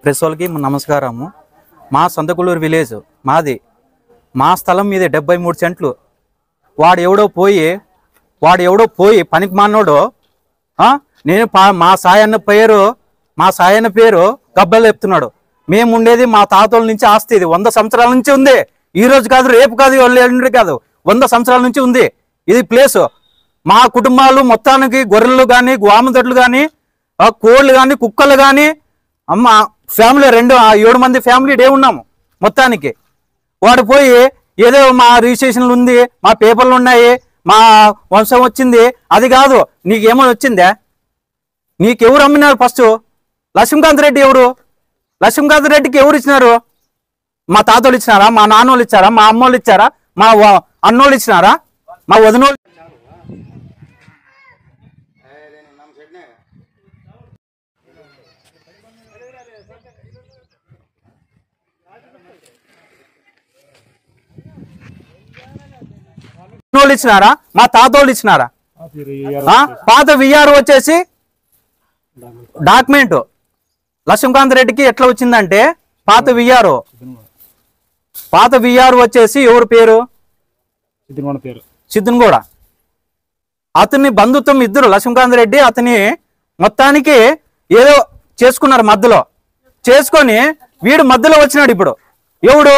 Press వాళ్ళకి నమస్కారము. మా సంతకులూరు విలేజ్ మాది. మా స్థలం మీద 73 సెంట్లు. వాడు ఎవడో పోయి పనికి మానోడు నేను మా సాయన్న పేరు గబ్బలు చెప్తున్నాడు. మేము ఉండేది మా తాతల నుంచి ఆస్తి. ఇది 100 సంవత్సరాల నుంచి ఉంది. ఈ రోజు కాదు, రేపు కాదు, ఎల్లుండి కాదు, 100 సంవత్సరాల నుంచి ఉంది ఇది ప్లేస్. మా కుటుంబాలు మొత్తానికి గొర్రెలు కానీ, గ్వామదొడ్లు కానీ, కోళ్ళు కానీ, కుక్కలు కానీ, అమ్మ ఫ్యామిలీ 7 మంది ఫ్యామిలీ ఉన్నాము మొత్తానికి. వాడు పోయి ఏదో మా రిజిస్ట్రేషన్లు ఉంది, మా పేపర్లు ఉన్నాయి, మా వంశం వచ్చింది, అది కాదు. నీకేమో వచ్చిందా? నీకెవరు అమ్మినారు? ఫస్ట్ లక్ష్మీకాంత్ రెడ్డి ఎవరు? లక్ష్మీకాంత్ రెడ్డికి ఎవరు ఇచ్చినారు? మా తాతోళ్ళు ఇచ్చినారా? మా నాన్నోళ్ళు ఇచ్చారా? మా అమ్మోళ్ళు ఇచ్చారా? మా అన్నోళ్ళు ఇచ్చినారా? మా వదినోళ్ళు ఇచ్చినారా? మా తాతోళ్ళు ఇచ్చినారా? పాత విఆర్ వచ్చేసి డాక్యుమెంట్ లక్ష్మీకాంత్ రెడ్డికి ఎట్లా వచ్చిందంటే, పాత విఆర్ వచ్చేసి ఎవరు పేరు? సిద్ధునగూడ. అతని బంధుత్వం ఇద్దరు, లక్ష్మీకాంత్ రెడ్డి అతని మొత్తానికి ఏదో చేసుకున్నారు మధ్యలో. చేసుకొని వీడు మధ్యలో వచ్చినాడు. ఇప్పుడు ఎవడు?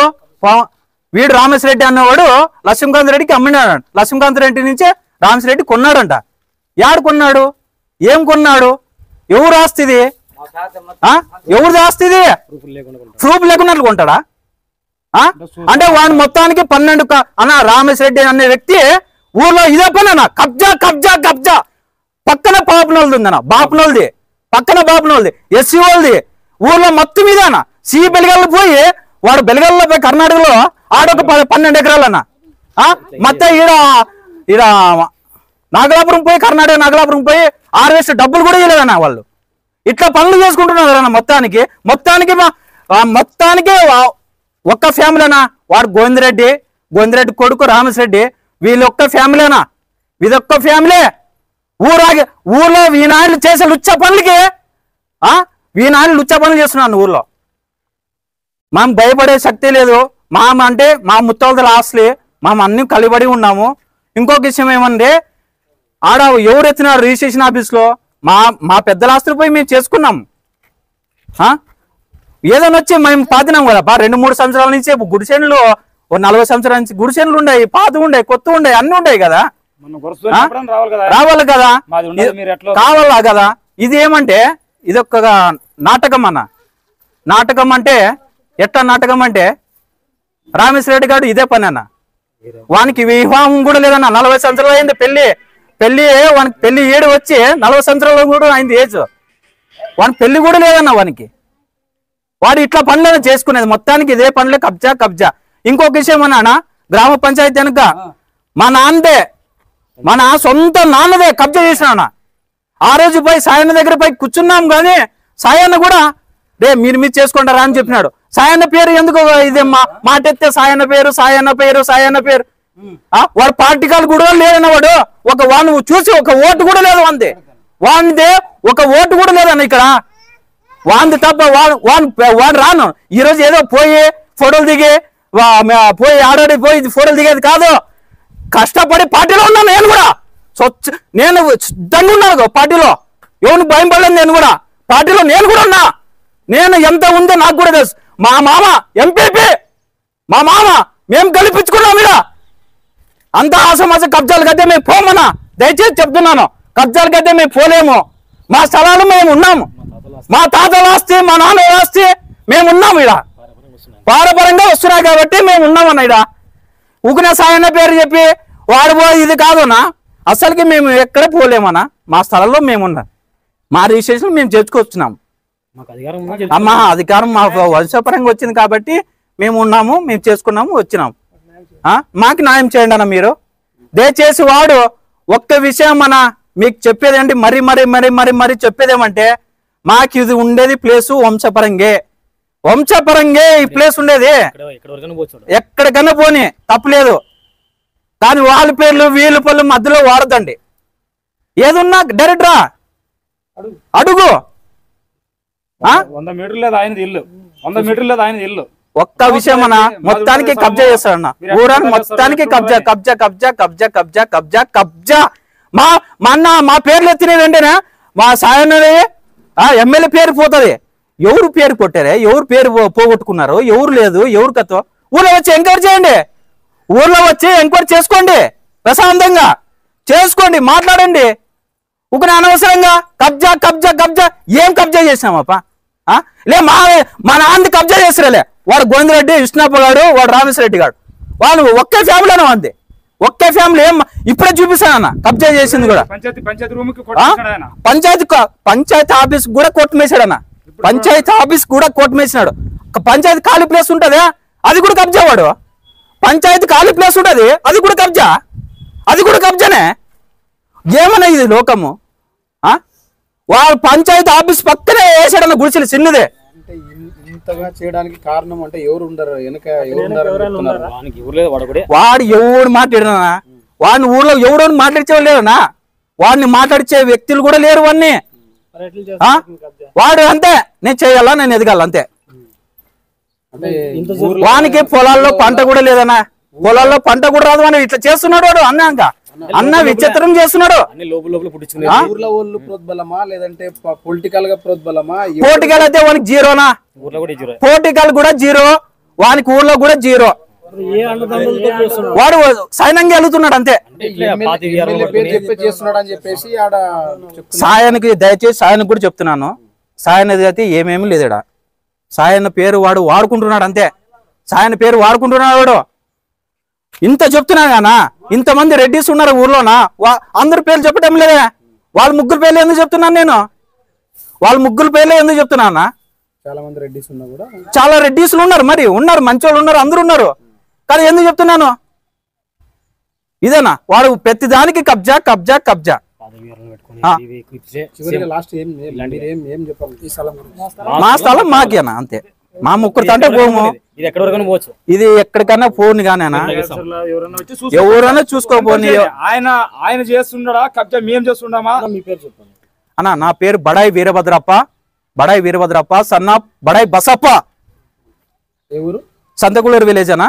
వీడు రామేశ్వరెడ్డి అన్నవాడు లక్ష్మీకాంత్ రెడ్డికి అమ్మినాడు. లక్ష్మీకాంత్ రెడ్డి నుంచే రామేశ్వరెడ్డి కొన్నాడంట. యాడు కొన్నాడు? ఏం కొన్నాడు? ఎవరు ఆస్తిది? ఎవరిది ఆస్తిది? ప్రూఫ్ లేకుండా కొంటాడా? అంటే వాడి మొత్తానికి 12 అన్న రామేశ్వరెడ్డి అనే వ్యక్తి ఊర్లో ఇదే పని అన్న, కబ్జా పక్కన పాపనోళ్ళది ఉందన్న, బాపనోళ్ళది పక్కన బాపనోళ్ళది, ఎస్సీ వాళ్ళది ఊర్లో మొత్తం మీద అన్న. సి బెలగల్లో పోయి వాడు బెలగల్లో పోయి కర్ణాటకలో ఆడొక 12 ఎకరాలన్న. మొత్తం ఈడ నాగలాపురం పోయి, కర్ణాటక నాగలాపురం పోయి ఆర్వేస్ట్ డబ్బులు కూడా ఇవ్వలేదన్న. వాళ్ళు ఇట్లా పనులు చేసుకుంటున్నారు అన్న. మొత్తానికి ఒక్క ఫ్యామిలీ అన్నా. వాడు గోవిందరెడ్డి కొడుకు రామేశ్వరెడ్డి, వీళ్ళొక్క ఫ్యామిలీ అన్నా. ఇదొక్క ఫ్యామిలీ. ఊర్లో వీనాయలు చేసే లుచ్చ పనులకి వీనాయలు లుచ్చ పనులు చేస్తున్నాను ఊర్లో. మనం భయపడే శక్తి లేదు. అంటే మా ముత్తోళ్ళ ఆస్తులు మేము అన్ని కలిబడి ఉన్నాము. ఇంకొక విషయం ఏమంటే, ఆడ ఎవరు ఎత్తినారు రిజిస్ట్రేషన్ ఆఫీస్లో? మా పెద్దల ఆస్తులు పోయి మేము చేసుకున్నాము. ఏదైనా వచ్చి మేము పాతినాం కదా. 2-3 సంవత్సరాల నుంచి గుడిసెన్లు 40 సంవత్సరాల నుంచి గుడిసెన్లు ఉన్నాయి, పాత ఉన్నాయి, కొత్త ఉన్నాయి, అన్ని ఉన్నాయి కదా. రావాలి కదా, కావాలా కదా. ఇది ఏమంటే ఇదొక నాటకం అన్న. నాటకం అంటే ఎట్లా నాటకం అంటే, రామేశ్వరెడ్డి గారు ఇదే పని అన్న. వానికి వివాహం కూడా లేదన్న. 40 సంవత్సరాలు అయింది వానికి పెళ్లి 7 వచ్చి 40 సంవత్సరాలు కూడా అయింది ఏజ్. వానికి పెళ్లి కూడా లేదన్న. వాడు ఇట్లా పనులను చేసుకునేది. మొత్తానికి ఇదే పనులే, కబ్జా. ఇంకొక విషయం అన్నా, గ్రామ పంచాయతీ వెనుక మా సొంత నాన్నదే కబ్జా చేసినా. ఆ రోజు పోయి సాయన్న దగ్గర పోయి కూర్చున్నాం, కానీ సాయన్న కూడా మీరు చేసుకుంటారా అని చెప్పినాడు. సాయన్న పేరు ఎందుకు ఇదే మాటెత్తే సాయన్న పేరు. వాడు పార్టీకాలు కూడా లేదన్న. వాడు వాడిని చూసి ఒక ఓటు కూడా లేదు వాడిదే ఒక ఓటు కూడా లేదన్న ఇక్కడ. వాంది తప్ప వాడు రాను. ఈరోజు ఏదో పోయి ఫోటోలు దిగి పోయి ఆడోడి పోయి ఫోటోలు దిగేది కాదు. కష్టపడి పార్టీలో ఉన్నాను నేను కూడా. నేను సిద్ధంగా ఉన్నాను పార్టీలో. ఎవరిని భయం పడలేదు. నేను కూడా పార్టీలో నేను కూడా ఉన్నా. నేను ఎంత ఉందో నాకు కూడా తెలుసు. మా మామ ఎంపీపీ, మేము గెలిపించుకున్నాం. ఇక్కడ అంత ఆసమాస కబ్జాలు కట్టే మేము పోమన్నా. దయచేసి చెప్తున్నాను, కబ్జాలు కట్టే మేము పోలేము. మా స్థలాలు మేము ఉన్నాము. మా తాతల ఆస్తి, మా నాన్న ఆస్తి మేము ఉన్నాము. ఇక్కడ పారపరంగా వస్తున్నాయి కాబట్టి మేము ఉన్నామన్న. ఇక్కడ ఊకిన సాయన్న పేరు చెప్పి వాడు పోయి ఇది కాదన్నా. అసలుకి మేము ఎక్కడ పోలేమన్నా. మా స్థలంలో మేము ఉన్నాం. మా రిజిస్ట్రేషన్ మేము చేసుకొచ్చినాము. మా అధికారం మా వంశపరంగా వచ్చింది కాబట్టి మేము ఉన్నాము, మేము చేసుకున్నాము, వచ్చినాము. మాకు న్యాయం చేయండి అన్న మీరు. దయచేసి వాడు ఒక్క విషయం అన్న మీకు చెప్పేదేంటి, మరీ చెప్పేదేమంటే, మాకు ఇది ఉండేది ప్లేసు వంశపరంగే ఈ ప్లేస్ ఉండేది. ఎక్కడికన్నా పోనీ తప్పలేదు, కానీ వాళ్ళ పేర్లు వీళ్ళ పేర్లు మధ్యలో వాడదండి. ఏదున్నా డైరెక్ట్ రా అడుగు. 100 మీటర్లు లేదు ఆయన ఇల్లు, 100 మీటర్లు లేదు ఆయన ఇల్లు. ఒక్క విషయం అన్న మొత్తానికి కబ్జా చేస్తాడన్న, ఊరాన్ని మొత్తానికి కబ్జా కబ్జా కబ్జా కబ్జా కబ్జా కబ్జా కబ్జా. మా పేర్లు ఎత్తిన వెంటనే మా సాయన్నది ఎమ్మెల్యే పేరు పోతుంది. ఎవరు పేరు కొట్టారే, ఎవరు పేరు పోగొట్టుకున్నారు, ఎవరు లేదు, ఎవరు కథ. ఊర్లో వచ్చి ఎంక్వైరీ చేయండి, ఊర్లో వచ్చి ఎంక్వైరీ చేసుకోండి, ప్రశాంతంగా చేసుకోండి, మాట్లాడండి. ఒక అనవసరంగా కబ్జా కబ్జా కబ్జా. ఏం కబ్జా చేసినామప్ప? లే మా నాన్న కబ్జా చేసిరాలే. వాడు గోవిందరెడ్డి, విష్ణప్ప గారు, వాడు రామేశ్వరరెడ్డి గారు, వాళ్ళు ఒకే ఫ్యామిలీనే ఉంది. ఒకే ఫ్యామిలీ. ఏం ఇప్పుడే చూపిస్తానన్న కబ్జా చేసింది కూడా. పంచాయతీ ఆఫీస్ కూడా కొట్టుమేశాడన్న, పంచాయతీ ఆఫీస్ కూడా కొట్టుమేసినాడు. పంచాయతీ ఖాళీ ప్లేస్ ఉంటది, అది కూడా కబ్జా. వాడు పంచాయతీ ఖాళీ ప్లేస్ ఉంటది, అది కూడా కబ్జా, అది కూడా కబ్జానే. ఏమన్నా ఇది లోకము? వాడు పంచాయతీ ఆఫీస్ పక్కనే వేసాడన్న గుడిసెలు చిన్నదే. అంటే ఇంతగా చేయడానికి కారణం అంటే ఎవరు ఉండరు వెనక, వాడు ఎవడు మాట్లాడినా, వాడిని ఊర్లో ఎవడో మాట్లాడిచేవాళ్ళు లేరన్నా, వాడిని మాట్లాడిచే వ్యక్తులు కూడా లేరు. వాడిని వాడు అంతే, నేను చేయాలా, నేను ఎదగాల అంతే. వానికి పొలాల్లో పంట కూడా లేదన్నా, పొలాల్లో పంట కూడా రాదు. అని ఇట్లా చేస్తున్నాడు వాడు. అన్న విచిత్రం చేస్తున్నాడు. ఊర్లో వాళ్ళు ప్రోద్బలమా లేదంటే పొలిటికల్ గా ప్రోద్బలమా? పొలిటికల్ అయితే వానికి జీరోనా, పొలిటికల్ కూడా జీరో, వానికి ఊర్లో కూడా జీరో. వాడు సైన్యంగా వెళ్తున్నాడు అంతే. చేస్తున్నాడు అని చెప్పేసి సాయానికి దయచేసి సాయానికి కూడా చెప్తున్నాను, సాయనది అయితే ఏమేమి లేదుడా. సాయన్న పేరు వాడు వాడుకుంటున్నాడు అంతే, సాయన్న పేరు వాడుకుంటున్నాడు వాడు. ఇంత చెప్తున్నా గానా, ఇంతమంది రెడ్డిస్ ఉన్నారు ఊర్లోనా, అందరు పేర్లు చెప్పడం లేదే. వాళ్ళ ముగ్గురు పేర్లు ఎందుకు చెప్తున్నాను నేను, వాళ్ళ ముగ్గురు పేర్లు ఎందుకు చెప్తున్నా? చాలా మంది రెడ్డిస్ ఉన్నా కూడా, చాలా రెడ్డిస్లు ఉన్నారు, మరి ఉన్నారు, మంచోళ్ళు ఉన్నారు, అందరు ఉన్నారు. కానీ ఎందుకు చెప్తున్నాను? ఇదేనా వాడు ప్రతి దానికి కబ్జా కబ్జా కబ్జా. మా స్థలం మాకేనా అంతే, మా ముగ్గురు అంటే పోము, ఇది ఎక్కడికన్నా పోను గానేనా, ఎవరైనా చూసుకోపోని. ఆయన చేస్తుండడా కబ్జా మేము చేస్తుండమా? మీ పేరు చెప్పండి అన్న. నా పేరు బడాయి వీరభద్రప్ప, బడాయి వీరభద్రప్ప, సన్నా బడాయి బసప్ప, ఎవరు? సంతకూలూరు విలేజ్ అన్నా.